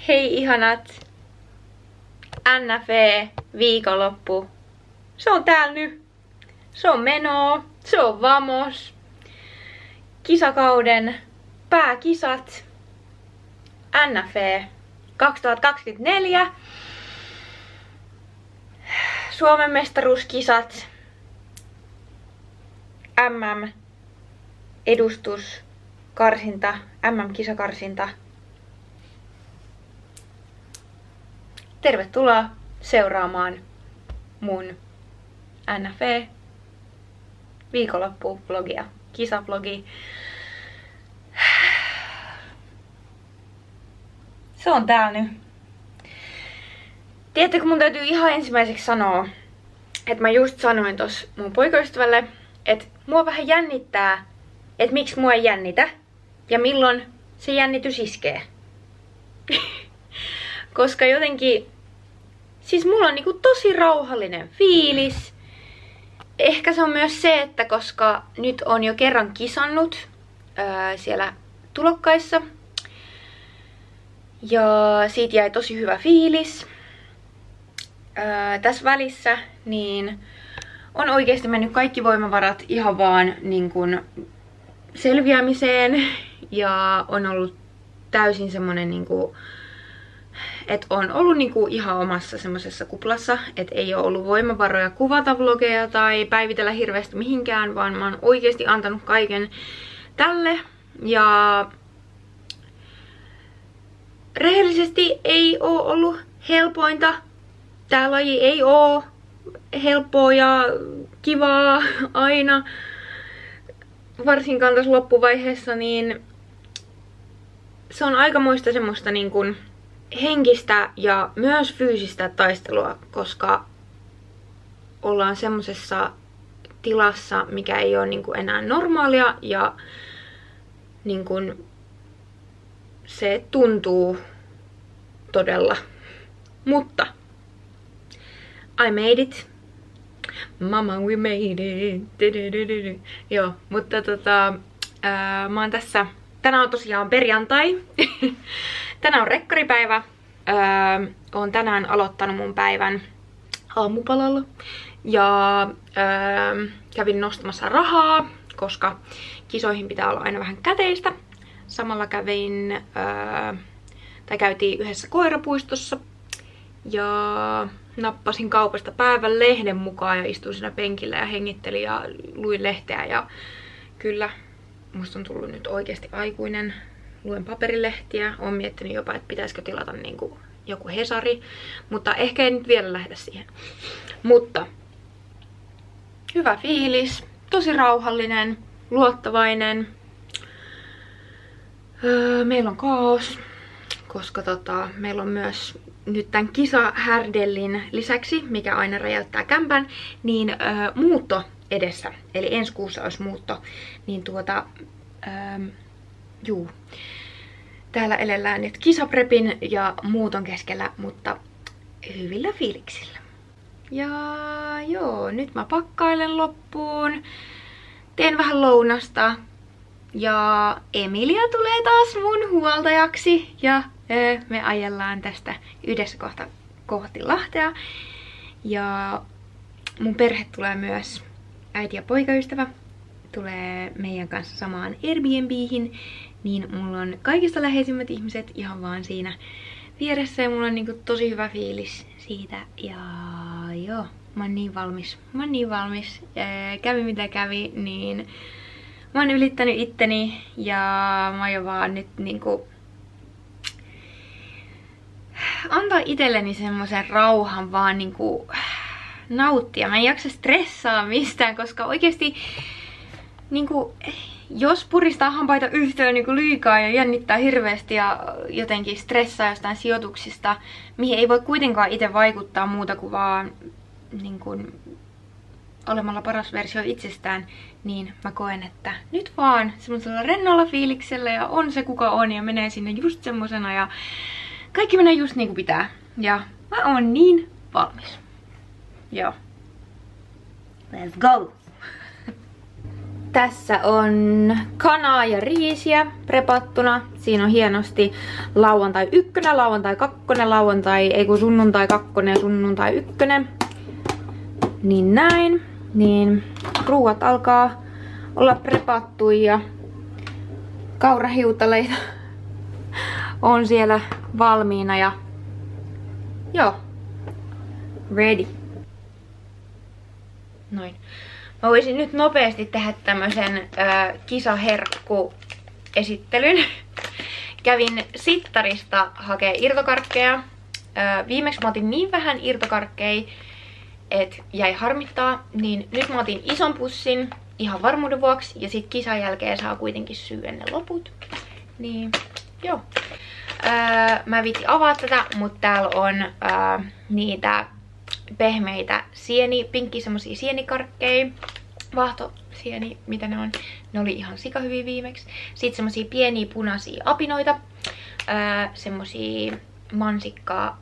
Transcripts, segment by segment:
Hei ihanat! NFE viikonloppu. Se on täällä nyt. Se on menoa. Se on vamos. Kisakauden pääkisat. NFE 2024. Suomen mestaruuskisat. MM-edustuskarsinta. MM-kisakarsinta. Tervetuloa seuraamaan mun NFE viikonloppu-vlogia, kisavlogi. Se on täällä nyt. Tiedättekö, mun täytyy ihan ensimmäiseksi sanoa, että mä just sanoin tossa mun poikaystävälle, että mua vähän jännittää, että miksi mua ei jännitä ja milloin se jännitys iskee. Koska jotenkin, siis mulla on niinku tosi rauhallinen fiilis. Ehkä se on myös se, että koska nyt on jo kerran kisannut siellä tulokkaissa. Ja siitä jäi tosi hyvä fiilis. Tässä välissä niin on oikeasti mennyt kaikki voimavarat ihan vaan niin kuin selviämiseen. Ja on ollut täysin semmonen niinku, että on ollut niinku ihan omassa semmosessa kuplassa, että ei ole ollut voimavaroja kuvata vlogeja tai päivitellä hirveästi mihinkään, vaan mä oon oikeasti antanut kaiken tälle. Ja rehellisesti ei oo ollut helpointa. Tää laji ei oo helppoa ja kivaa aina. Varsinkaan tässä loppuvaiheessa, niin se on aikamoista semmoista niin kuin henkistä ja myös fyysistä taistelua, koska ollaan semmosessa tilassa, mikä ei ole niin kuin enää normaalia ja niin kuin se tuntuu todella. Mutta I made it. Mama, we made it. Joo, mutta mä oon tässä. Tänään on tosiaan perjantai. Tänään on rekkaripäivä. Oon tänään aloittanut mun päivän aamupalalla. Ja kävin nostamassa rahaa, koska kisoihin pitää olla aina vähän käteistä. Samalla käytiin yhdessä koirapuistossa. Ja nappasin kaupasta päivän lehden mukaan ja istuin siinä penkillä ja hengittelin ja luin lehteä. Ja kyllä, musta on tullut nyt oikeasti aikuinen. Luen paperilehtiä. Oon miettinyt jopa, että pitäisikö tilata niinku joku Hesari. Mutta ehkä ei nyt vielä lähde siihen. Mutta hyvä fiilis. Tosi rauhallinen. Luottavainen. Meillä on kaos. Koska meillä on myös nyt tämän kisahärdellin lisäksi, mikä aina räjäyttää kämpän, niin muutto edessä. Eli ensi kuussa olisi muutto. Niin täällä elellään nyt kisaprepin ja muuton keskellä, mutta hyvillä fiiliksillä. Ja joo, nyt mä pakkailen loppuun. Teen vähän lounasta. Ja Emilia tulee taas mun huoltajaksi. Ja me ajellaan tästä yhdessä kohti Lahtea. Ja mun perhe tulee myös. Äiti ja poikaystävä tulee meidän kanssa samaan Airbnbihin. Niin mulla on kaikista läheisimmät ihmiset ihan vaan siinä vieressä. Ja mulla on niinku tosi hyvä fiilis siitä. Ja joo, mä oon niin valmis. Kävi mitä kävi, niin mä oon ylittänyt itteni ja mä aion vaan nyt niinku antaa itselleni semmoisen rauhan vaan niinku nauttia. Mä en jaksa stressaa mistään, koska oikeesti niinku jos puristaa hampaita yhteen niinku liikaa ja jännittää hirveästi ja jotenkin stressaa jostain sijoituksista, mihin ei voi kuitenkaan itse vaikuttaa muuta kuin vaan niinku olemalla paras versio itsestään, niin mä koen, että nyt vaan semmoisella rennolla fiiliksellä ja on se kuka on ja menee sinne just semmosena ja kaikki menee just niin kuin pitää. Ja mä oon niin valmis. Joo. Let's go! Tässä on kanaa ja riisiä prepattuna. Siinä on hienosti lauantai 1, lauantai 2, sunnuntai 2 ja sunnuntai 1. Niin näin. Niin ruuat alkaa olla prepattuja ja kaurahiutaleita on siellä valmiina ja joo, ready. Noin. Mä voisin nyt nopeasti tehdä tämmösen kisaherkku-esittelyn. Kävin Sittarista hakee irtokarkkeja. Viimeksi mä otin niin vähän irtokarkkeja, että jäi harmittaa. Niin nyt mä otin ison pussin ihan varmuuden vuoksi. Ja sit kisan jälkeen saa kuitenkin syödä ne loput. Niin joo. Mä vitin avaa tätä, mutta täällä on niitä pehmeitä pinkkiä semmosia sienikarkkeja. Vahtosieni, mitä ne on. Ne oli ihan sikahyviä viimeksi. Sitten semmosia pieniä punaisia apinoita. Semmosia mansikkaa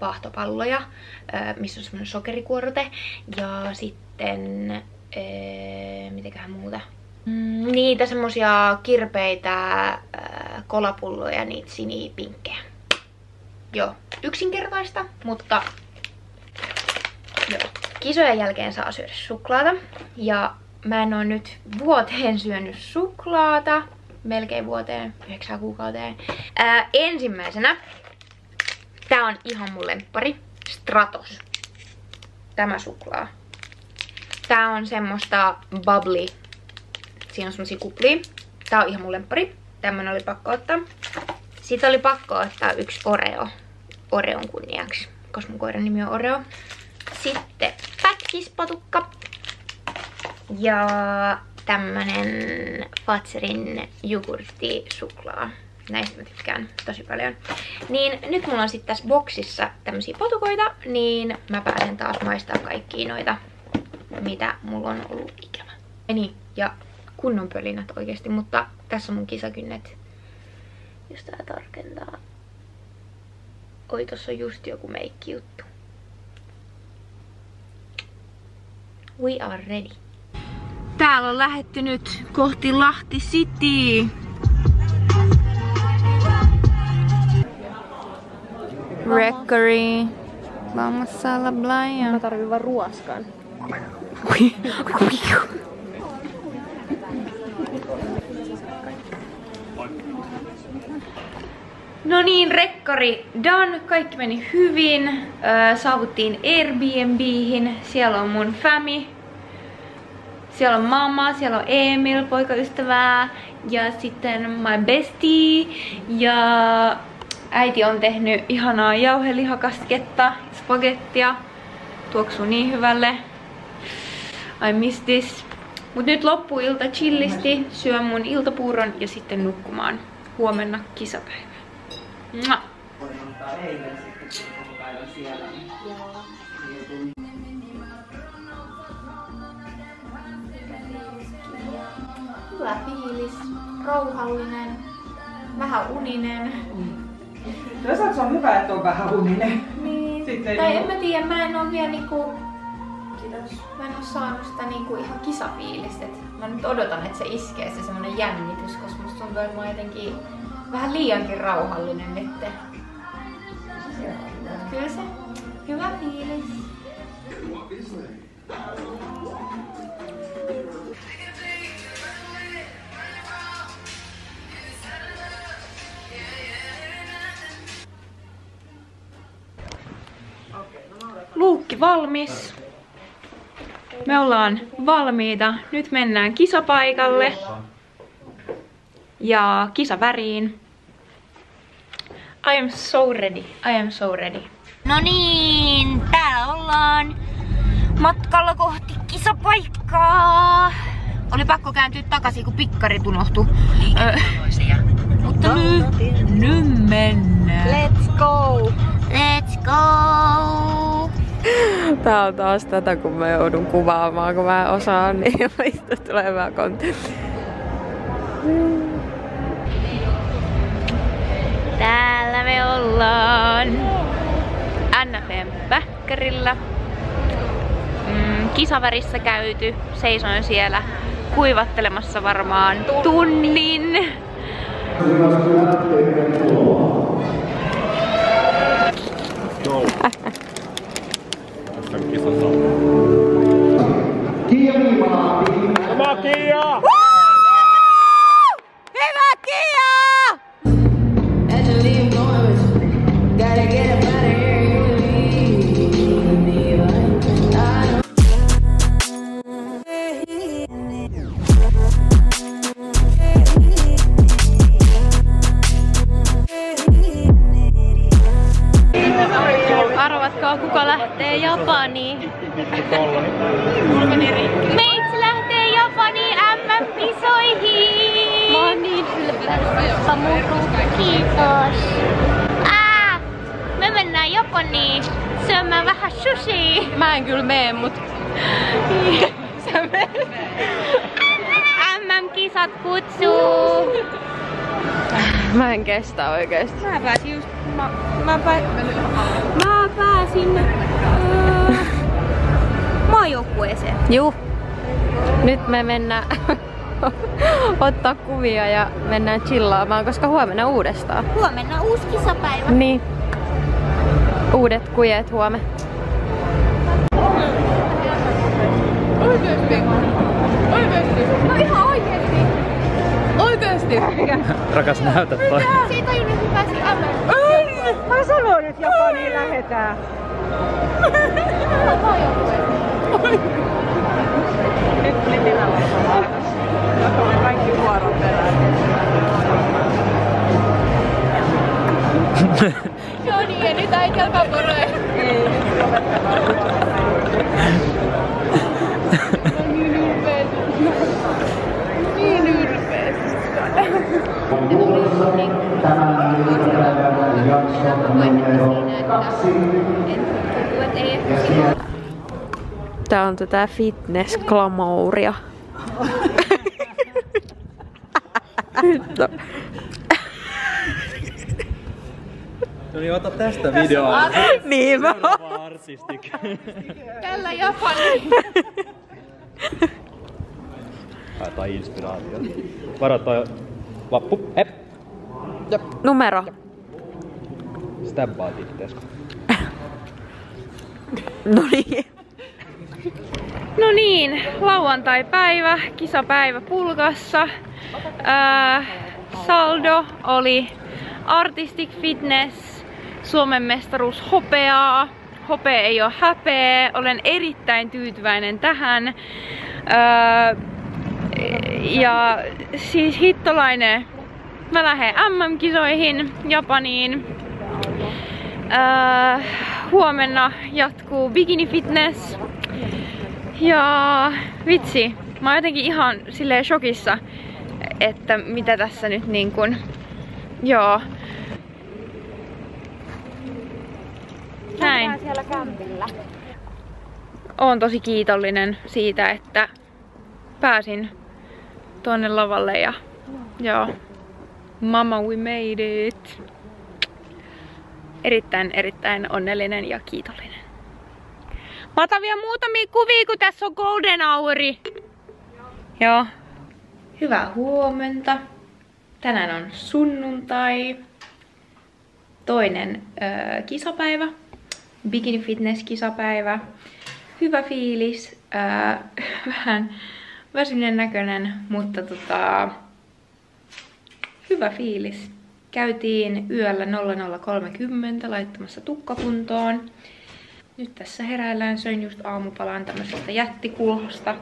vaahtopalloja, missä on semmonen sokerikuorote. Ja sitten mitäköhän muuta. Niitä semmosia kirpeitä kolapulloja, niitä sinipinkkejä. Joo, yksinkertaista, mutta joo. Kisojen jälkeen saa syödä suklaata. Ja mä en oo nyt vuoteen syönyt suklaata. Melkein vuoteen, 9 kuukauteen. Ensimmäisenä, tää on ihan mun lemppari, Stratos. Tämä suklaa. Tää on semmoista bubbly. Siinä on semmosia kuplia. Tää on ihan mun lemppari. Tämmönen oli pakko ottaa. Sitten oli pakko ottaa yksi Oreo. Oreon kunniaksi, koska mun koiran nimi on Oreo. Sitten pätkispatukka. Ja tämmönen Fazerin jogurttisuklaa. Näistä mä tykkään tosi paljon. Niin nyt mulla on sitten tässä boksissa tämmösiä patukoita, niin mä pääsen taas maistaa kaikkia noita, mitä mulla on ollut ikävä. Ja niin, ja kunnon pölinät oikeesti, mutta tässä on mun kisakynnet. Jos tää tarkentaa. Oi, tossa on just joku meikki juttu. We are ready. Täällä on lähdetty nyt kohti Lahti City. Rekkari. Vamos a la playa. Mä tarvin vaan ruoskan. No niin, rekkari done. Kaikki meni hyvin. Saavuttiin Airbnbihin. Siellä on mun fami. Siellä on mamma, siellä on Emil, poikaystävää. Ja sitten my bestie. Ja äiti on tehnyt ihanaa jauhelihakasketta, spagettia. Tuoksuu niin hyvälle. I miss this. Mut nyt loppuilta chillisti. Syön mun iltapuuron ja sitten nukkumaan. Huomenna kisapäivä. Mua. Hyvä fiilis, rauhallinen, vähän uninen. Toisaalta se on hyvä, että on vähän uninen. Niin. Sitten Tai en mä tiedä, mä en oo vielä niinku... Mä en oo saanut sitä niinku ihan kisafiilistä. Mä nyt odotan, että se iskee se semmonen jännitys, koska musta tuntuu, että mä oon jotenkin vähän liiankin rauhallinen nyt. Kyllä se. Hyvä fiilis. Luukki valmis. Me ollaan valmiita. Nyt mennään kisapaikalle. Ja kisaväriin. I am so ready. I am so ready. No niin, täällä ollaan matkalla kohti kisapaikkaa. Oli pakko kääntyä takaisin, kun pikkarit unohtui. Mutta nyt mennään. Let's go! Let's go! Tää on taas tätä, kun mä joudun kuvaamaan, kun mä en osaa, niin mistä tulee hyvää kontenttia. Täällä me ollaan NF:n päkkärillä. Kisavärissä käyty. Seisoin siellä kuivattelemassa varmaan tunnin. Come on, Kia! Hyvä Kia! Arvatkaa, kuka lähtee Japaniin? Meitsi lähtee Japaniin MM-kisoihin! Mä oon niin ylpeä. Kiitos. Me mennään Japaniin syömään vähän sushi. Mä en kyllä mene, mut... Sä menet. MM-kisat kutsuu. Mä en kestä oikeesti. Mä pääsin just... Mä pääsin... maajoukkueeseen. Juu. Nyt me mennään ottaa kuvia ja mennään chillaamaan, koska huomenna uudestaan. Huomenna uusi kisapäivä. Niin. Uudet kujeet huomenna. Oikeesti? Oikeesti? No ihan oikeesti. Oikeesti? Rakas näytä toi. Se ei tajunnut, että pääsi ämmään. Ei! Mä sanoin, että Japaniin lähetään. Nyt oli minä varmaan. Katsomme kaikki vuoron perään. Joo niin, ja nyt äiti alkaa poroja. Ei, nyt lopettamaan. Niin ylpeästi. Niin ylpeästi. Tää on tätä fitness-glamouria. No. No niin, ota tästä videoa. Niin mä Seuraava artistik. Tällä Japaniin. Haetaan inspiraatio. Varo toi lappu. Hep! numero. Stäbbaat ittees. No niin. No niin, lauantai-päivä, kisapäivä pulkassa. Saldo oli Artistic Fitness, Suomen mestaruus hopeaa. Hopea ei ole häpeä. Olen erittäin tyytyväinen tähän. Ja siis hittolainen. Mä lähden MM-kisoihin Japaniin. Huomenna jatkuu bikini fitness. Ja vitsi, mä oon jotenkin ihan silleen shokissa, että mitä tässä nyt niin kun... Joo. Näin. Siellä kämpillä. Oon tosi kiitollinen siitä, että pääsin tuonne lavalle ja joo. Mama, we made it. Erittäin onnellinen ja kiitollinen. Mä otan vielä muutamia kuvia, kun tässä on golden houri. Joo. Hyvää huomenta. Tänään on sunnuntai. Toinen kisapäivä. Bikini fitness kisapäivä. Hyvä fiilis. Vähän väsyneen näköinen, mutta hyvä fiilis. Käytiin yöllä 00:30 laittamassa tukkakuntoon. Nyt tässä heräillään, söin just aamupalan tämmöisestä jättikulhosta.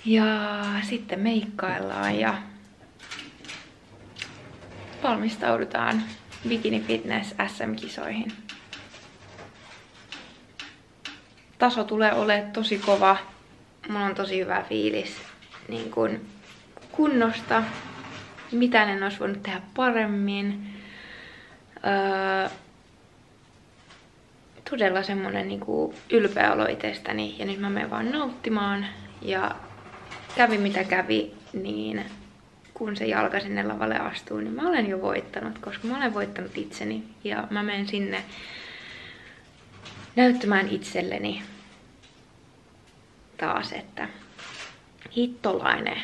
Ja sitten meikkaillaan ja valmistaudutaan Bikini Fitness SM-kisoihin. Taso tulee olemaan tosi kova. Mulla on tosi hyvä fiilis niin kun kunnosta. Mitään en olisi voinut tehdä paremmin. Todella semmonen niinku ylpeä olo itsestäni ja nyt mä menen vaan nauttimaan ja kävi mitä kävi, niin kun se jalka sinne lavalle astuu, niin mä olen jo voittanut, koska mä olen voittanut itseni ja mä menen sinne näyttämään itselleni taas, että Hittolainen.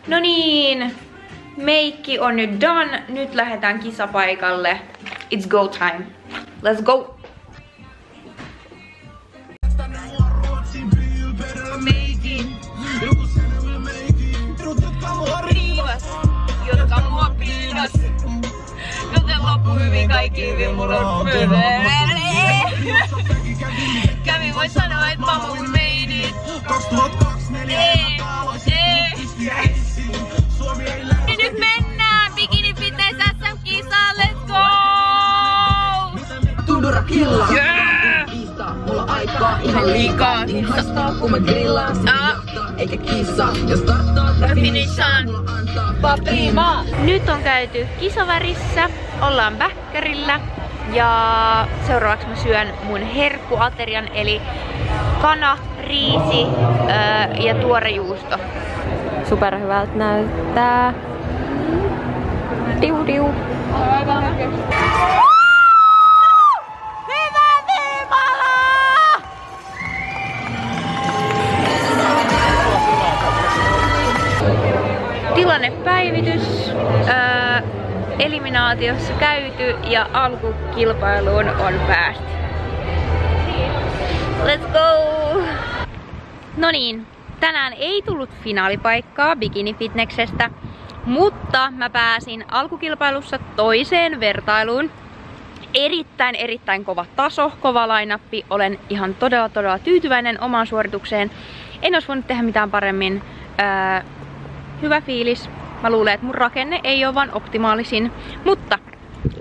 No niin, meikki on nyt done. Nyt lähdetään kisapaikalle. It's go time. Let's go! Jotka mua piinas. Joten loppu hyvin, kaikki hyvin, mulla on Kävin voi sanoa, et mä mun meidit. 2024 niin nyt mennään Bikini Fitness SM-kisaan, let's go! Tundura killa. Yeah! Mulla aikaa ihan liikaa. Hissastaa kun mä grillaan. Eikä kissa. Jos starttaa Finishaan. Paprima. Nyt on käyty kisavärissä, ollaan bäkkärillä ja seuraavaksi mä syön mun herkkuaterian eli kana, riisi ja tuore juusto. Super hyvältä näyttää. Diu diu. Tilannepäivitys. Eliminaatiossa käyty ja alkukilpailuun on päästy. Let's go! No niin, tänään ei tullut finaalipaikkaa Bikini Fitnessestä, mutta mä pääsin alkukilpailussa toiseen vertailuun. Erittäin kova taso, kova line-appi. Olen ihan todella tyytyväinen omaan suoritukseen. En olisi voinut tehdä mitään paremmin. Hyvä fiilis. Mä luulen, että mun rakenne ei ole vaan optimaalisin, mutta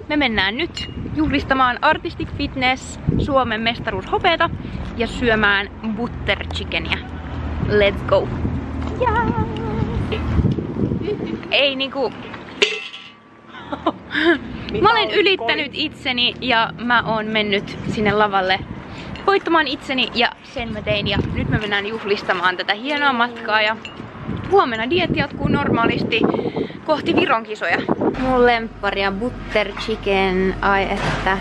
me mennään nyt juhlistamaan Artistic Fitness Suomen mestaruushopeata ja syömään butter chickenia. Let's go! Yeah. Ei niinku... Mä olen ylittänyt itseni ja mä oon mennyt sinne lavalle voittamaan itseni ja sen mä tein ja nyt me mennään juhlistamaan tätä hienoa matkaa ja huomenna dieetti jatkuu normaalisti kohti Viron kisoja. Mun lempparia butter chicken, ai että.